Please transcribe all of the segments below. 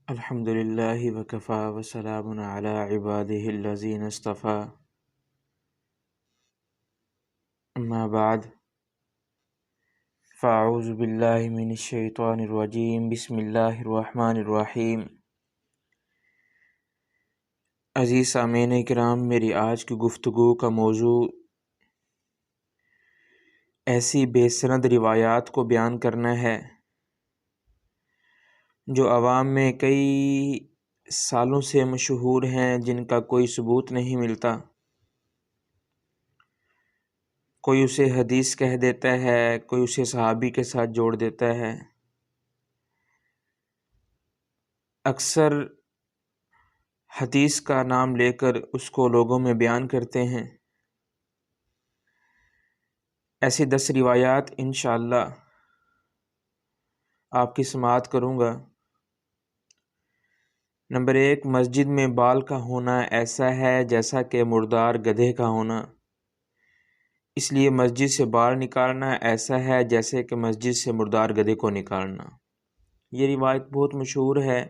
الحمد للہ وکفا وسلام علی عبادہ الذین اصطفیٰ اما بعد فاعوذ باللہ من الشیطان الرجیم بسم اللہ الرحمن الرحیم۔ عزیز سامعین کرام، میری آج کی گفتگو کا موضوع ایسی بے سند روایات کو بیان کرنا ہے جو عوام میں کئی سالوں سے مشہور ہیں، جن کا کوئی ثبوت نہیں ملتا۔ کوئی اسے حدیث کہہ دیتا ہے، کوئی اسے صحابی کے ساتھ جوڑ دیتا ہے۔ اکثر حدیث کا نام لے کر اس کو لوگوں میں بیان کرتے ہیں۔ ایسی 10 روایات انشاءاللہ آپ کی سماعت کروں گا۔ نمبر 1، مسجد میں بال کا ہونا ایسا ہے جیسا کہ مردار گدھے کا ہونا، اس لیے مسجد سے بال نکالنا ایسا ہے جیسے کہ مسجد سے مردار گدھے کو نکالنا۔ یہ روایت بہت مشہور ہے،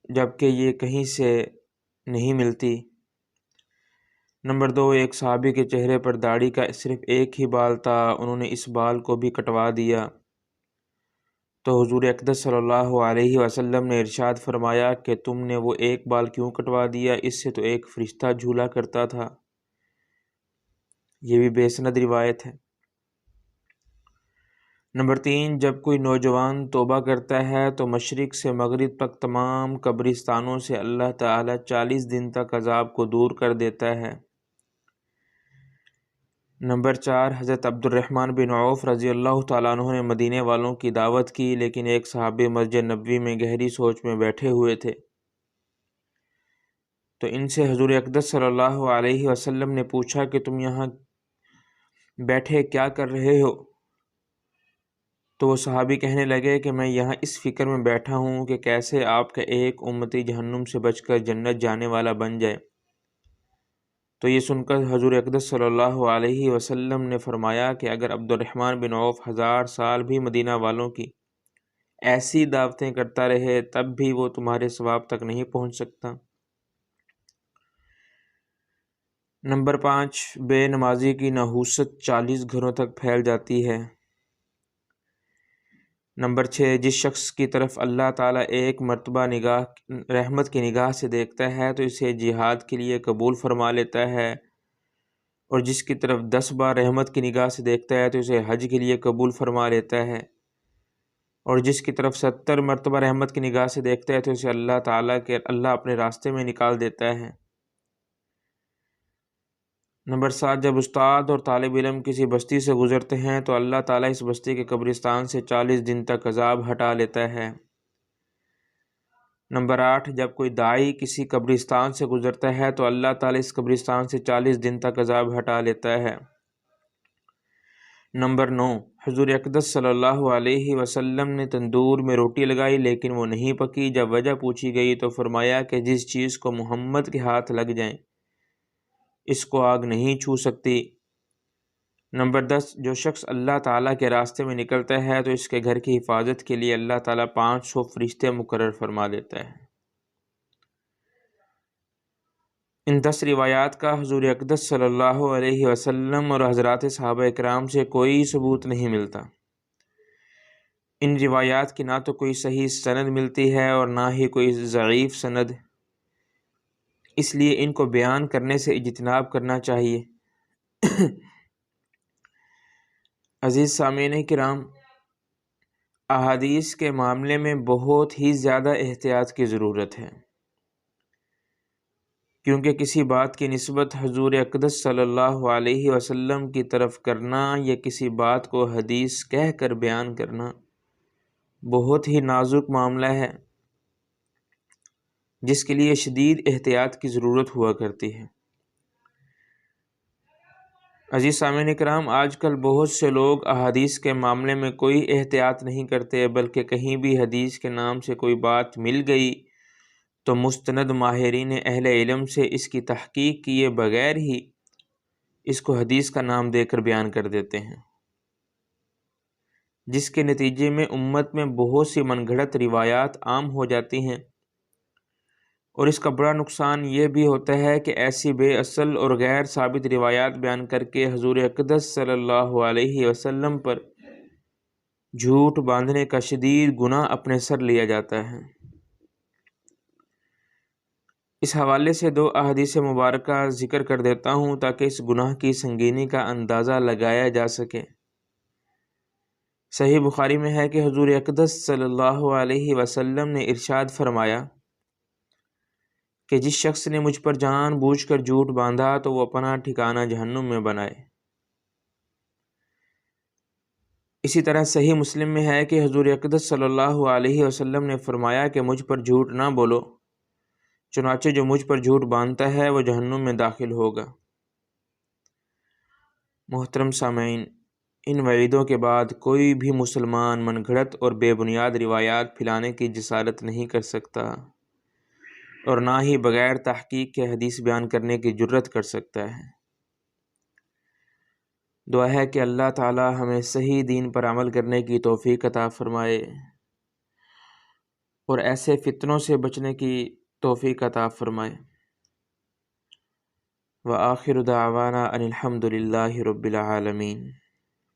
جبکہ یہ کہیں سے نہیں ملتی۔ نمبر 2، ایک صحابی کے چہرے پر داڑھی کا صرف ایک ہی بال تھا، انہوں نے اس بال کو بھی کٹوا دیا تو حضور اقدس صلی اللہ علیہ وسلم نے ارشاد فرمایا کہ تم نے وہ ایک بال کیوں کٹوا دیا؟ اس سے تو ایک فرشتہ جھولا کرتا تھا۔ یہ بھی بے سند روایت ہے۔ نمبر 3، جب کوئی نوجوان توبہ کرتا ہے تو مشرق سے مغرب تک تمام قبرستانوں سے اللہ تعالی 40 دن تک عذاب کو دور کر دیتا ہے۔ نمبر 4، حضرت عبد الرحمن بن عوف رضی اللہ تعالیٰ عنہ نے مدینے والوں کی دعوت کی، لیکن ایک صحابی مسجد نبوی میں گہری سوچ میں بیٹھے ہوئے تھے، تو ان سے حضور اقدس صلی اللہ علیہ وسلم نے پوچھا کہ تم یہاں بیٹھے کیا کر رہے ہو؟ تو وہ صحابی کہنے لگے کہ میں یہاں اس فکر میں بیٹھا ہوں کہ کیسے آپ کا ایک امتی جہنم سے بچ کر جنت جانے والا بن جائے۔ تو یہ سن کر حضور اقدس صلی اللہ علیہ وسلم نے فرمایا کہ اگر عبد الرحمن بن عوف 1000 سال بھی مدینہ والوں کی ایسی دعوتیں کرتا رہے تب بھی وہ تمہارے ثواب تک نہیں پہنچ سکتا۔ نمبر 5، بے نمازی کی نحوست 40 گھروں تک پھیل جاتی ہے۔ نمبر 6، جس شخص کی طرف اللہ تعالیٰ ایک مرتبہ رحمت کی نگاہ سے دیکھتا ہے تو اسے جہاد کے لیے قبول فرما لیتا ہے، اور جس کی طرف 10 بار رحمت کی نگاہ سے دیکھتا ہے تو اسے حج کے لیے قبول فرما لیتا ہے، اور جس کی طرف 70 مرتبہ رحمت کی نگاہ سے دیکھتا ہے تو اسے اللہ اپنے راستے میں نکال دیتا ہے۔ نمبر 7، جب استاد اور طالب علم کسی بستی سے گزرتے ہیں تو اللہ تعالیٰ اس بستی کے قبرستان سے 40 دن تک عذاب ہٹا لیتا ہے۔ نمبر 8، جب کوئی داعی کسی قبرستان سے گزرتا ہے تو اللہ تعالیٰ اس قبرستان سے 40 دن تک عذاب ہٹا لیتا ہے۔ نمبر 9، حضور اقدس صلی اللہ علیہ وسلم نے تندور میں روٹی لگائی لیکن وہ نہیں پکی۔ جب وجہ پوچھی گئی تو فرمایا کہ جس چیز کو محمد کے ہاتھ لگ جائیں اس کو آگ نہیں چھو سکتی۔ نمبر 10، جو شخص اللہ تعالیٰ کے راستے میں نکلتا ہے تو اس کے گھر کی حفاظت کے لیے اللہ تعالیٰ 500 فرشتے مقرر فرما دیتا ہے۔ ان 10 روایات کا حضور اقدس صلی اللہ علیہ وسلم اور حضرات صحابہ اکرام سے کوئی ثبوت نہیں ملتا۔ ان روایات کی نہ تو کوئی صحیح سند ملتی ہے اور نہ ہی کوئی ضعیف سند، اس لیے ان کو بیان کرنے سے اجتناب کرنا چاہیے۔ عزیز سامعین کرام، احادیث کے معاملے میں بہت ہی زیادہ احتیاط کی ضرورت ہے، کیونکہ کسی بات کی نسبت حضور اقدس صلی اللہ علیہ وسلم کی طرف کرنا یا کسی بات کو حدیث کہہ کر بیان کرنا بہت ہی نازک معاملہ ہے، جس کے لیے شدید احتیاط کی ضرورت ہوا کرتی ہے۔ عزیز سامعین کرام، آج کل بہت سے لوگ احادیث کے معاملے میں کوئی احتیاط نہیں کرتے، بلکہ کہیں بھی حدیث کے نام سے کوئی بات مل گئی تو مستند ماہرین اہل علم سے اس کی تحقیق کیے بغیر ہی اس کو حدیث کا نام دے کر بیان کر دیتے ہیں، جس کے نتیجے میں امت میں بہت سی من گھڑت روایات عام ہو جاتی ہیں، اور اس کا بڑا نقصان یہ بھی ہوتا ہے کہ ایسی بے اصل اور غیر ثابت روایات بیان کر کے حضور اقدس صلی اللہ علیہ وسلم پر جھوٹ باندھنے کا شدید گناہ اپنے سر لیا جاتا ہے۔ اس حوالے سے 2 احادیث مبارکہ ذکر کر دیتا ہوں تاکہ اس گناہ کی سنگینی کا اندازہ لگایا جا سکے۔ صحیح بخاری میں ہے کہ حضور اقدس صلی اللہ علیہ وسلم نے ارشاد فرمایا کہ جس شخص نے مجھ پر جان بوجھ کر جھوٹ باندھا تو وہ اپنا ٹھکانہ جہنم میں بنائے۔ اسی طرح صحیح مسلم میں ہے کہ حضور اقدس صلی اللہ علیہ وسلم نے فرمایا کہ مجھ پر جھوٹ نہ بولو، چنانچہ جو مجھ پر جھوٹ باندھتا ہے وہ جہنم میں داخل ہوگا۔ محترم سامعین، ان وعیدوں کے بعد کوئی بھی مسلمان من گھڑت اور بے بنیاد روایات پھیلانے کی جسارت نہیں کر سکتا، اور نہ ہی بغیر تحقیق کے حدیث بیان کرنے کی جرت کر سکتا ہے۔ دعا ہے کہ اللہ تعالی ہمیں صحیح دین پر عمل کرنے کی توفیق عطا فرمائے اور ایسے فتنوں سے بچنے کی توفیق عطا فرمائے۔ وآخر دعوانا ان الحمد للہ رب العالمین۔